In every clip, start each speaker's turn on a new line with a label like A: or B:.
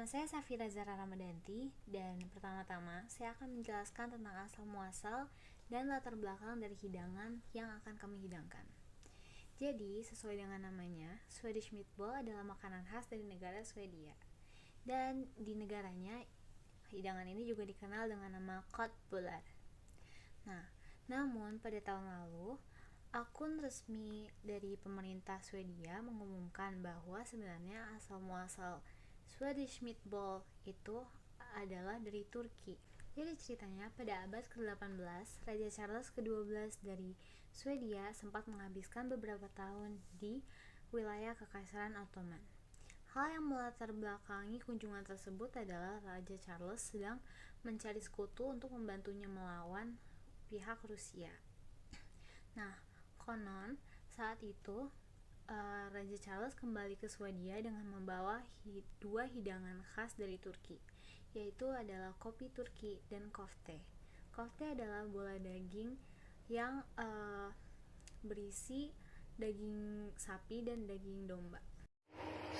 A: Saya Safira Zara Ramadanti dan pertama-tama saya akan menjelaskan tentang asal-muasal dan latar belakang dari hidangan yang akan kami hidangkan. Jadi, sesuai dengan namanya, Swedish Meatball adalah makanan khas dari negara Swedia. Dan di negaranya, hidangan ini juga dikenal dengan nama köttbullar. Nah, namun pada tahun lalu, akun resmi dari pemerintah Swedia mengumumkan bahwa sebenarnya asal-muasal Swedish Meatball itu adalah dari Turki. Jadi ceritanya pada abad ke-18, Raja Charles ke-12 dari Swedia sempat menghabiskan beberapa tahun di wilayah Kekaisaran Ottoman. Hal yang melatar belakangi kunjungan tersebut adalah Raja Charles sedang mencari sekutu untuk membantunya melawan pihak Rusia. Nah, konon saat itu Raja Charles kembali ke Swedia dengan membawa dua hidangan khas dari Turki, yaitu adalah kopi Turki dan kofte. Kofte adalah bola daging yang berisi daging sapi dan daging domba.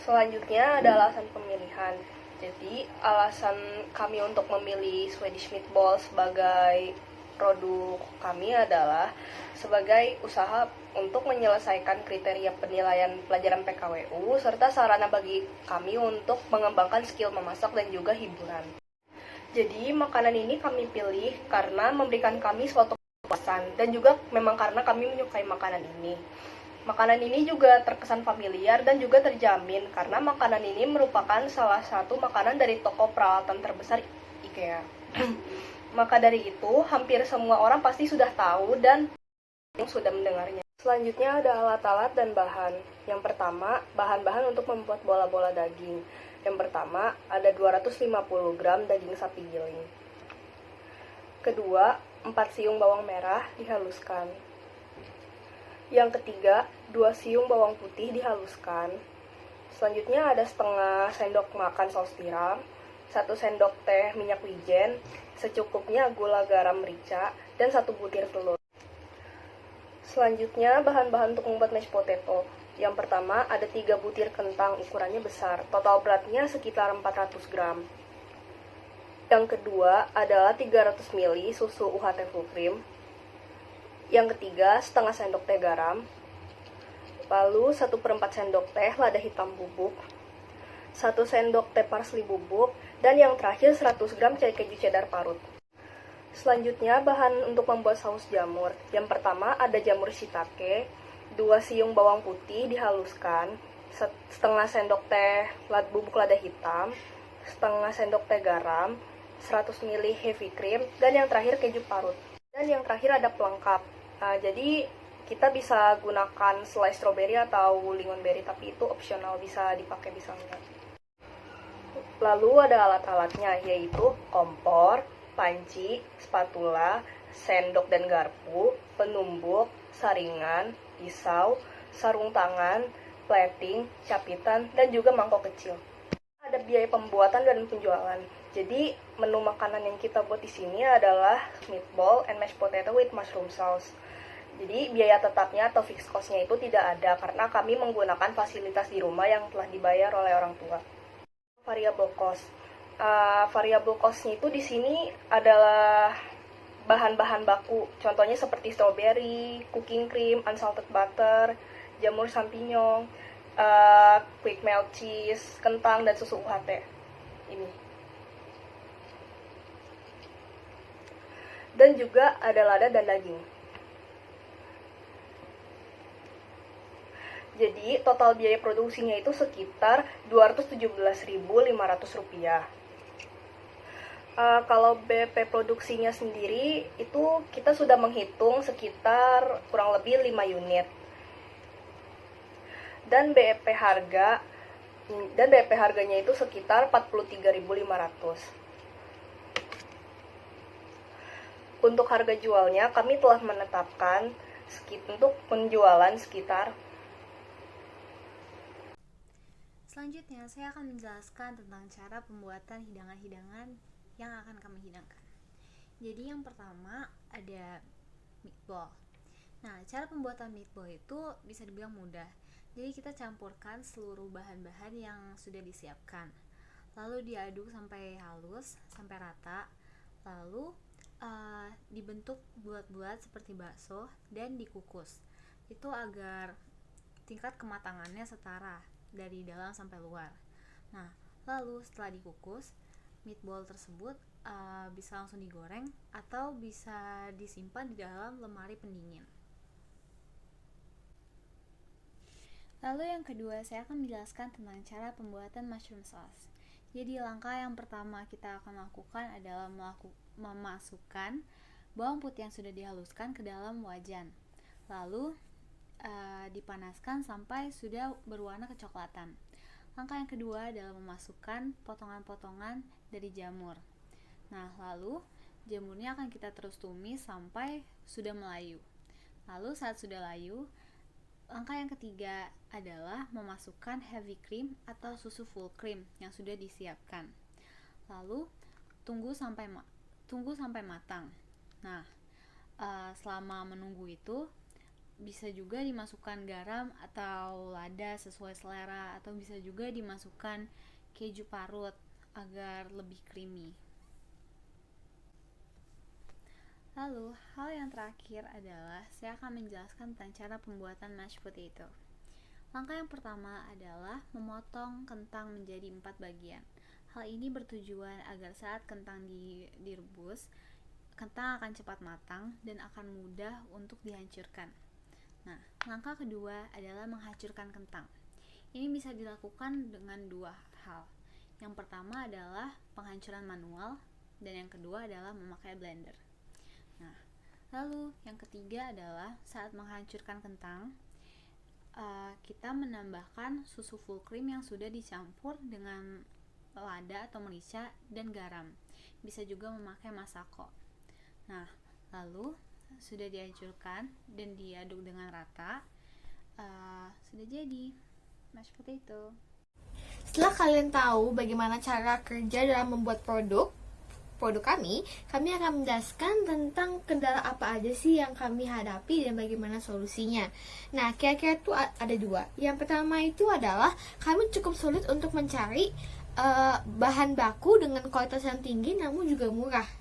B: Selanjutnya ada alasan pemilihan. Jadi, alasan kami untuk memilih Swedish Meatball sebagai produk kami adalah sebagai usaha untuk menyelesaikan kriteria penilaian pelajaran PKWU serta sarana bagi kami untuk mengembangkan skill memasak dan juga hiburan. Jadi, makanan ini kami pilih karena memberikan kami suatu kepuasan dan juga memang karena kami menyukai makanan ini. Makanan ini juga terkesan familiar dan juga terjamin karena makanan ini merupakan salah satu makanan dari toko peralatan terbesar IKEA. Maka dari itu, hampir semua orang pasti sudah tahu dan sudah mendengarnya. Selanjutnya ada alat-alat dan bahan. Yang pertama, bahan-bahan untuk membuat bola-bola daging. Yang pertama, ada 250 gram daging sapi giling. Kedua, 4 siung bawang merah dihaluskan. Yang ketiga, 2 siung bawang putih dihaluskan. Selanjutnya ada setengah sendok makan saus tiram, 1 sendok teh minyak wijen, secukupnya gula garam merica, dan 1 butir telur. Selanjutnya, bahan-bahan untuk membuat mashed potato. Yang pertama, ada 3 butir kentang ukurannya besar, total beratnya sekitar 400 gram. Yang kedua adalah 300 ml susu UHT full cream. Yang ketiga, setengah sendok teh garam, lalu 1/4 sendok teh lada hitam bubuk, 1 sendok teh parsley bubuk, dan yang terakhir 100 gram keju cheddar parut. Selanjutnya, bahan untuk membuat saus jamur. Yang pertama, ada jamur shiitake, 2 siung bawang putih dihaluskan, setengah sendok teh bubuk lada hitam, setengah sendok teh garam, 100 ml heavy cream, dan yang terakhir keju parut. Dan yang terakhir ada pelengkap. Jadi kita bisa gunakan selai stroberi atau lemon berry, tapi itu opsional, bisa dipakai bisa enggak. Lalu ada alat-alatnya, yaitu kompor, panci, spatula, sendok dan garpu, penumbuk, saringan, pisau, sarung tangan, plating, capitan, dan juga mangkok kecil. Ada biaya pembuatan dan penjualan. Jadi, menu makanan yang kita buat di sini adalah meatball and mashed potato with mushroom sauce. Jadi, biaya tetapnya atau fixed cost-nya itu tidak ada karena kami menggunakan fasilitas di rumah yang telah dibayar oleh orang tua. Variable cost. Variable cost-nya itu di sini adalah bahan-bahan baku. Contohnya seperti strawberry, cooking cream, unsalted butter, jamur champignon, quick melt cheese, kentang, dan susu UHT. Ini. Dan juga ada lada dan daging. Jadi, total biaya produksinya itu sekitar Rp217.500. Kalau BP produksinya sendiri, itu kita sudah menghitung sekitar kurang lebih 5 unit. Dan BEP harganya itu sekitar 43.500. Untuk harga jualnya, kami telah menetapkan untuk penjualan sekitar.
A: Selanjutnya, saya akan menjelaskan tentang cara pembuatan hidangan-hidangan yang akan kami hidangkan. Jadi yang pertama ada meatball. Nah, cara pembuatan meatball itu bisa dibilang mudah. Jadi kita campurkan seluruh bahan-bahan yang sudah disiapkan. lalu diaduk sampai halus, sampai rata, lalu dibentuk bulat-bulat seperti bakso dan dikukus. Itu agar tingkat kematangannya setara dari dalam sampai luar. Nah, lalu setelah dikukus, meatball tersebut bisa langsung digoreng atau bisa disimpan di dalam lemari pendingin. Lalu yang kedua, saya akan menjelaskan tentang cara pembuatan mushroom sauce. Jadi langkah yang pertama kita akan lakukan adalah memasukkan bawang putih yang sudah dihaluskan ke dalam wajan. Lalu dipanaskan sampai sudah berwarna kecoklatan. Langkah yang kedua adalah memasukkan potongan-potongan dari jamur. Nah, lalu jamurnya akan kita terus tumis sampai sudah melayu. Lalu saat sudah layu, langkah yang ketiga adalah memasukkan heavy cream atau susu full cream yang sudah disiapkan. Lalu tunggu sampai matang. Nah, selama menunggu itu bisa juga dimasukkan garam atau lada sesuai selera, atau bisa juga dimasukkan keju parut agar lebih creamy. Lalu, hal yang terakhir adalah saya akan menjelaskan tentang cara pembuatan mashed potato. Langkah yang pertama adalah memotong kentang menjadi 4 bagian. Hal ini bertujuan agar saat kentang direbus, kentang akan cepat matang dan akan mudah untuk dihancurkan. Nah, langkah kedua adalah menghancurkan kentang. Ini bisa dilakukan dengan 2 hal. Yang pertama adalah penghancuran manual, dan yang kedua adalah memakai blender. Nah, lalu yang ketiga adalah saat menghancurkan kentang, kita menambahkan susu full cream yang sudah dicampur dengan lada atau merica dan garam. Bisa juga memakai masako. Nah, lalu sudah dihancurkan dan diaduk dengan rata, sudah jadi mashed potato.
C: Setelah kalian tahu bagaimana cara kerja dalam membuat produk kami akan menjelaskan tentang kendala apa aja sih yang kami hadapi dan bagaimana solusinya. Nah, kira-kira itu ada 2. Yang pertama itu adalah kami cukup sulit untuk mencari bahan baku dengan kualitas yang tinggi namun juga murah.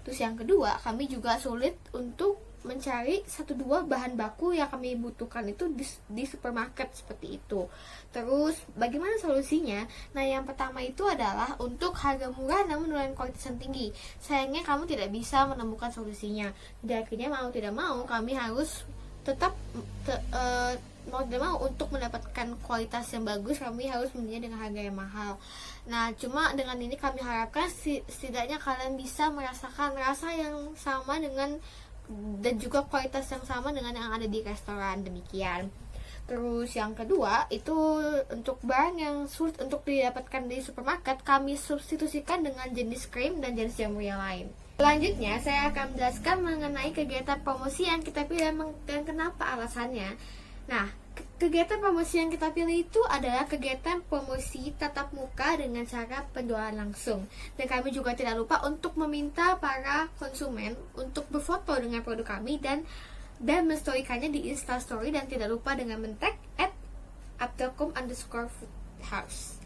C: Terus yang kedua, kami juga sulit untuk mencari 1-2 bahan baku yang kami butuhkan itu di supermarket seperti itu. Terus bagaimana solusinya? Nah, yang pertama itu adalah untuk harga murah namun dengan kualitas yang tinggi. Sayangnya kamu tidak bisa menemukan solusinya. Jadi akhirnya mau tidak mau kami harus tetap mau tidak mau untuk mendapatkan kualitas yang bagus, kami harus membelinya dengan harga yang mahal. Nah, cuma dengan ini kami harapkan setidaknya kalian bisa merasakan rasa yang sama dengan dan juga kualitas yang sama dengan yang ada di restoran. Demikian. Terus yang kedua itu untuk barang yang sulit untuk didapatkan di supermarket, kami substitusikan dengan jenis krim dan jenis jamur yang lain. Selanjutnya saya akan menjelaskan mengenai kegiatan promosi yang kita pilih dan kenapa alasannya. Nah, kegiatan promosi yang kita pilih itu adalah kegiatan promosi tatap muka dengan cara penjualan langsung. Dan kami juga tidak lupa untuk meminta para konsumen untuk berfoto dengan produk kami dan menstorikannya di Instastory, dan tidak lupa dengan men-tag @abdelkum_foodhouse.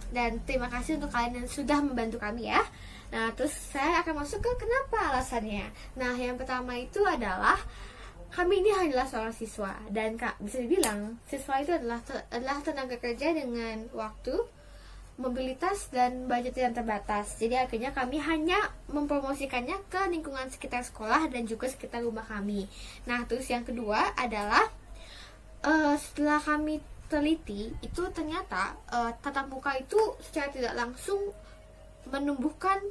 C: Dan terima kasih untuk kalian yang sudah membantu kami ya. Nah, terus saya akan masuk ke kenapa alasannya. Nah, yang pertama itu adalah kami ini hanyalah seorang siswa, dan bisa dibilang siswa itu adalah tenaga kerja dengan waktu, mobilitas, dan budget yang terbatas. Jadi akhirnya kami hanya mempromosikannya ke lingkungan sekitar sekolah dan juga sekitar rumah kami. Nah, terus yang kedua adalah setelah kami teliti, itu ternyata tatap muka itu secara tidak langsung menumbuhkan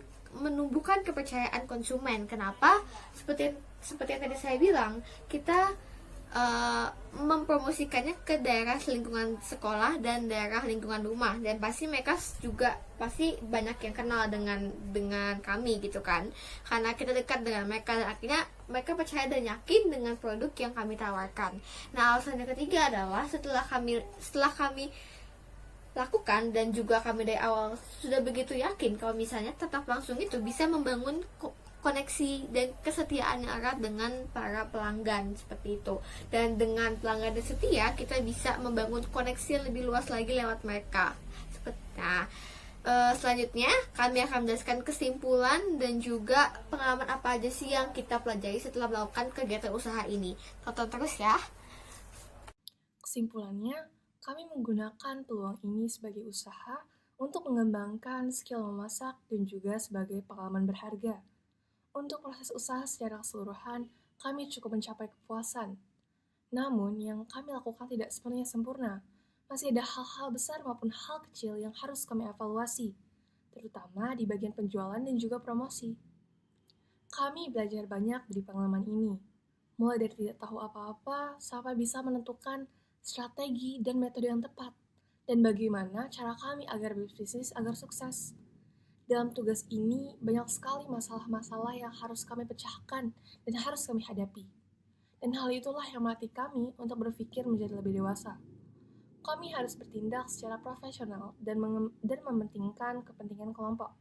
C: kepercayaan konsumen. Kenapa? Seperti yang tadi saya bilang, kita mempromosikannya ke daerah lingkungan sekolah dan daerah lingkungan rumah, dan pasti mereka juga banyak yang kenal dengan kami gitu kan, karena kita dekat dengan mereka, dan akhirnya mereka percaya dan yakin dengan produk yang kami tawarkan. Nah, alasan yang ketiga adalah setelah kami lakukan dan juga kami dari awal sudah begitu yakin kalau misalnya tatap langsung itu bisa membangun koneksi dan kesetiaan yang erat dengan para pelanggan seperti itu. Dan dengan pelanggan yang setia, kita bisa membangun koneksi yang lebih luas lagi lewat mereka. Nah, Selanjutnya, kami akan menjelaskan kesimpulan dan juga pengalaman apa aja sih yang kita pelajari setelah melakukan kegiatan usaha ini. Tonton terus ya.
D: Kesimpulannya, kami menggunakan peluang ini sebagai usaha untuk mengembangkan skill memasak dan juga sebagai pengalaman berharga. Untuk proses usaha secara keseluruhan, kami cukup mencapai kepuasan. Namun, yang kami lakukan tidak sepenuhnya sempurna. Masih ada hal-hal besar maupun hal kecil yang harus kami evaluasi, terutama di bagian penjualan dan juga promosi. Kami belajar banyak dari pengalaman ini, mulai dari tidak tahu apa-apa sampai bisa menentukan strategi dan metode yang tepat, dan bagaimana cara kami agar bisnis agar sukses. Dalam tugas ini, banyak sekali masalah-masalah yang harus kami pecahkan dan harus kami hadapi. Dan hal itulah yang melatih kami untuk berpikir menjadi lebih dewasa. Kami harus bertindak secara profesional dan mementingkan kepentingan kelompok.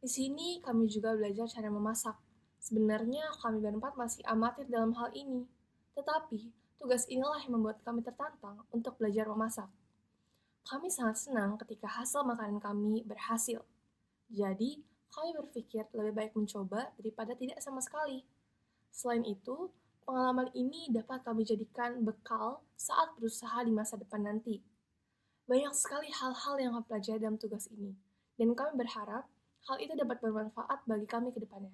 D: Di sini kami juga belajar cara memasak. Sebenarnya kami berempat masih amatir dalam hal ini, tetapi tugas inilah yang membuat kami tertantang untuk belajar memasak. Kami sangat senang ketika hasil makanan kami berhasil. Jadi, kami berpikir lebih baik mencoba daripada tidak sama sekali. Selain itu, pengalaman ini dapat kami jadikan bekal saat berusaha di masa depan nanti. Banyak sekali hal-hal yang kami pelajari dalam tugas ini, dan kami berharap hal itu dapat bermanfaat bagi kami ke depannya.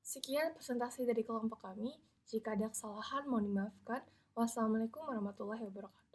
D: Sekian presentasi dari kelompok kami. Jika ada kesalahan, mohon dimaafkan. Wassalamualaikum warahmatullahi wabarakatuh.